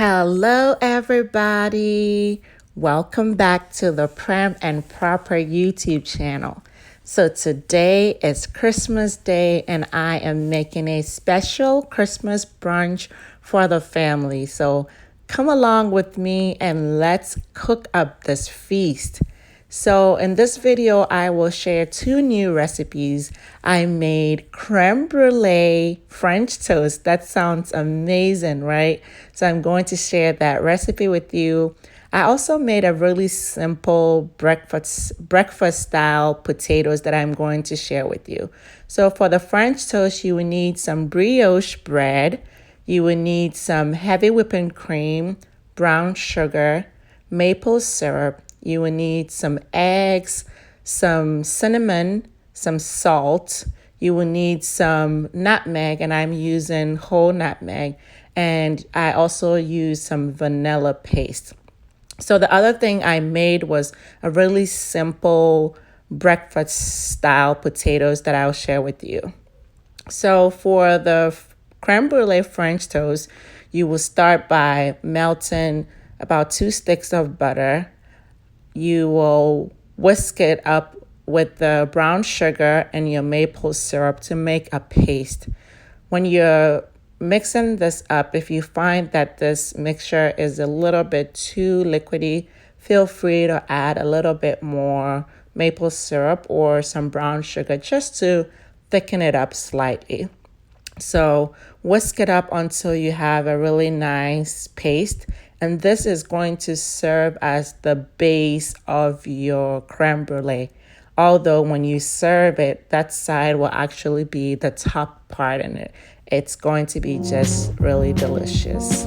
Hello, everybody. Welcome back to the Prem and Proper YouTube channel. So today is Christmas Day and I am making a special Christmas brunch for the family. So come along with me and let's cook up this feast. So in this video, I will share two new recipes. I made creme brulee French toast. That sounds amazing, right? So I'm going to share that recipe with you. I also made a really simple breakfast style potatoes that I'm going to share with you. So for the French toast, you will need some brioche bread. You will need some heavy whipping cream, brown sugar, maple syrup. You will need some eggs, some cinnamon, some salt. You will need some nutmeg, and I'm using whole nutmeg. And I also use some vanilla paste. So the other thing I made was a really simple breakfast style potatoes that I'll share with you. So for the creme brulee French toast, you will start by melting about 2 sticks of butter. You will whisk it up with the brown sugar and your maple syrup to make a paste. When you're mixing this up, if you find that this mixture is a little bit too liquidy, feel free to add a little bit more maple syrup or some brown sugar just to thicken it up slightly. So whisk it up until you have a really nice paste. And this is going to serve as the base of your creme brulee. Although when you serve it, that side will actually be the top part in it. It's going to be just really delicious.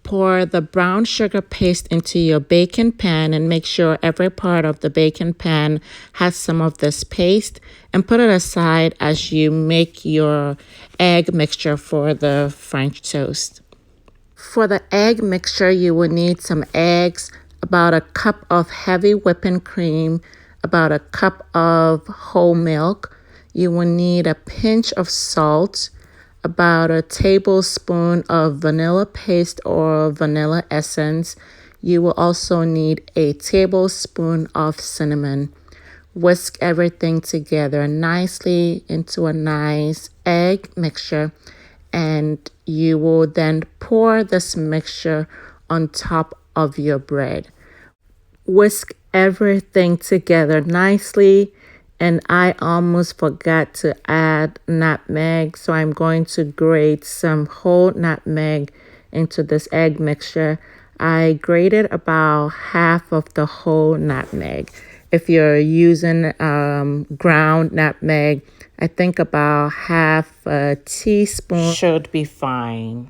Pour the brown sugar paste into your baking pan and make sure every part of the baking pan has some of this paste, and put it aside as you make your egg mixture for the French toast. For the egg mixture, you will need some eggs, about a cup of heavy whipping cream, about a cup of whole milk. You will need a pinch of salt, about a tablespoon of vanilla paste or vanilla essence. You will also need a tablespoon of cinnamon. Whisk everything together nicely into a nice egg mixture, and you will then pour this mixture on top of your bread. Whisk everything together nicely. And I almost forgot to add nutmeg, so I'm going to grate some whole nutmeg into this egg mixture. I grated about half of the whole nutmeg. If you're using ground nutmeg, I think about half a teaspoon should be fine.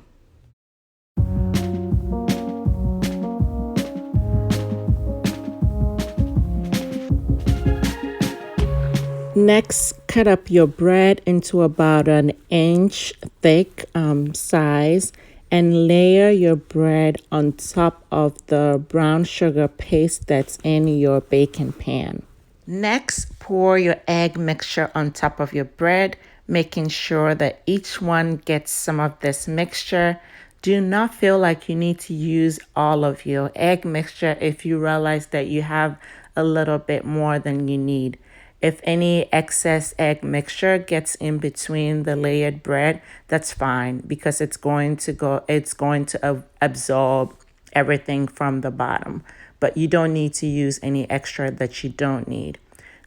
Next, cut up your bread into about an inch thick size and layer your bread on top of the brown sugar paste that's in your baking pan. Next, pour your egg mixture on top of your bread, making sure that each one gets some of this mixture. Do not feel like you need to use all of your egg mixture if you realize that you have a little bit more than you need. If any excess egg mixture gets in between the layered bread, that's fine because it's going to absorb everything from the bottom. But you don't need to use any extra that you don't need.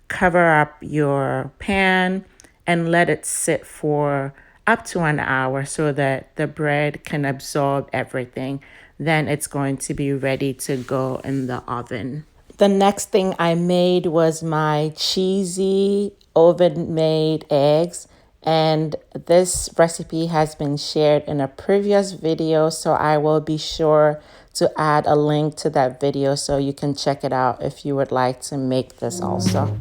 Cover up your pan and let it sit for up to an hour so that the bread can absorb everything. Then it's going to be ready to go in the oven. The next thing I made was my cheesy oven-made eggs. And this recipe has been shared in a previous video, so I will be sure to add a link to that video so you can check it out if you would like to make this also.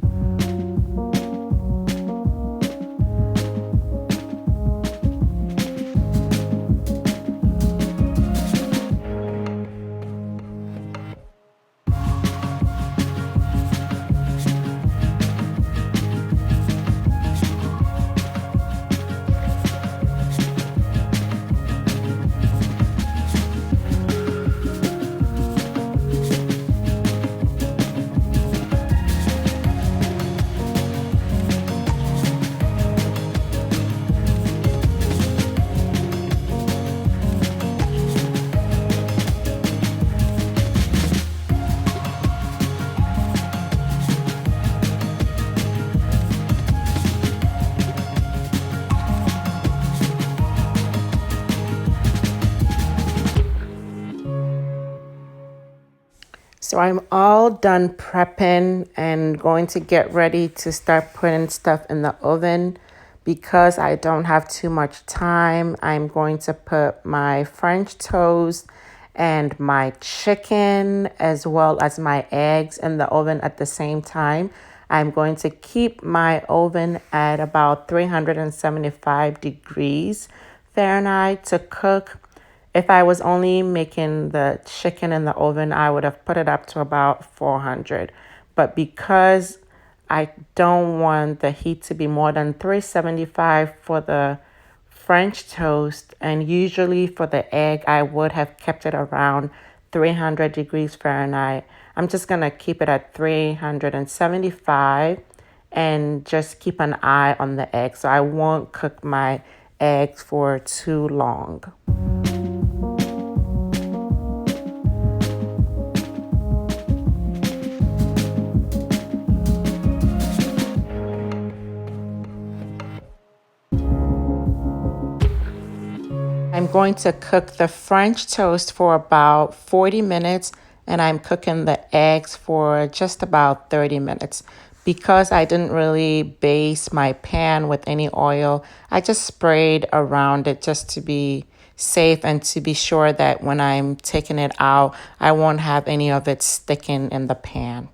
So I'm all done prepping and going to get ready to start putting stuff in the oven. Because I don't have too much time, I'm going to put my French toast and my chicken as well as my eggs in the oven at the same time. I'm going to keep my oven at about 375 degrees Fahrenheit to cook. If I was only making the chicken in the oven, I would have put it up to about 400. But because I don't want the heat to be more than 375 for the French toast, and usually for the egg, I would have kept it around 300 degrees Fahrenheit. I'm just going to keep it at 375 and just keep an eye on the egg. So I won't cook my eggs for too long. I'm going to cook the French toast for about 40 minutes and I'm cooking the eggs for just about 30 minutes. Because I didn't really base my pan with any oil, I just sprayed around it just to be safe and to be sure that when I'm taking it out, I won't have any of it sticking in the pan.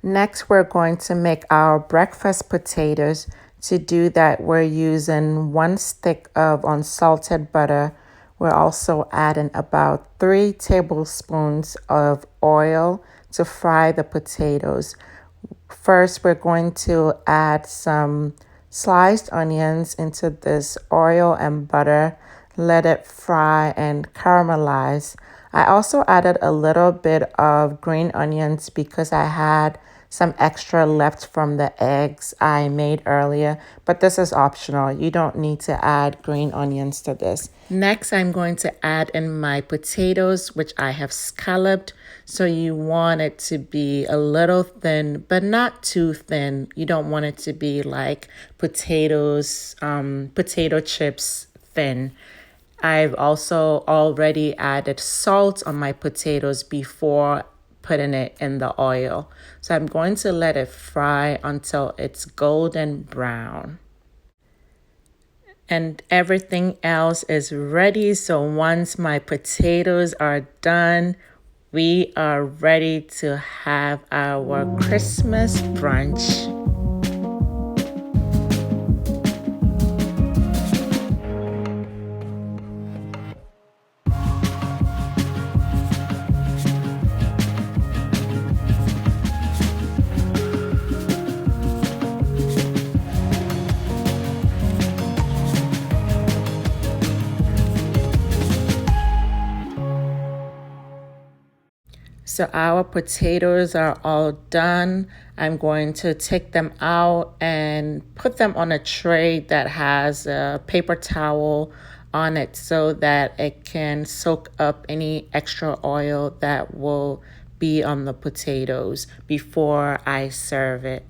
Next, we're going to make our breakfast potatoes. To do that, we're using 1 stick of unsalted butter. We're also adding about 3 tablespoons of oil to fry the potatoes. First, we're going to add some sliced onions into this oil and butter. Let it fry and caramelize. I also added a little bit of green onions because I had some extra left from the eggs I made earlier, but this is optional. You don't need to add green onions to this. Next, I'm going to add in my potatoes, which I have scalloped. So you want it to be a little thin, but not too thin. You don't want it to be like potatoes, potato chips thin. I've also already added salt on my potatoes before putting it in the oil. So I'm going to let it fry until it's golden brown. And everything else is ready. So once my potatoes are done, we are ready to have our Christmas brunch. So our potatoes are all done. I'm going to take them out and put them on a tray that has a paper towel on it so that it can soak up any extra oil that will be on the potatoes before I serve it.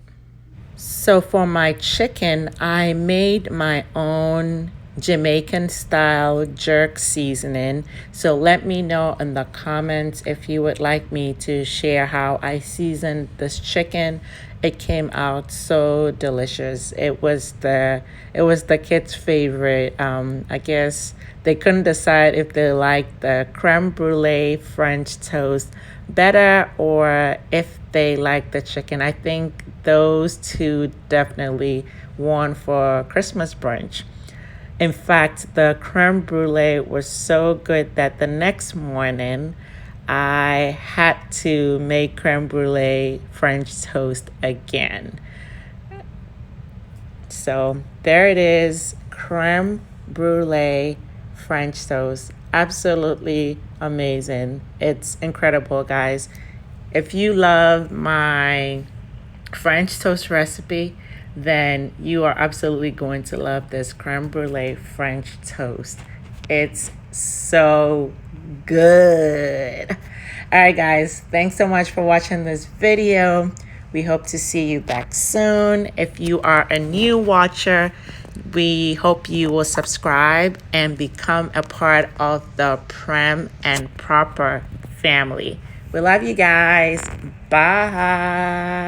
So for my chicken, I made my own Jamaican style jerk seasoning. So let me know in the comments if you would like me to share how I seasoned this chicken. It came out so delicious. It was the kids' favorite. I guess they couldn't decide if they liked the creme brulee French toast better or if they like the chicken. I think those two definitely won for Christmas brunch. In fact, the creme brulee was so good that the next morning I had to make creme brulee French toast again. So there it is, creme brulee French toast. Absolutely amazing. It's incredible, guys. If you love my French toast recipe, then you are absolutely going to love this creme brulee French toast. It's so good. All right, guys, thanks so much for watching this video. We hope to see you back soon. If you are a new watcher, we hope you will subscribe and become a part of the Prem and Proper family. We love you guys. Bye.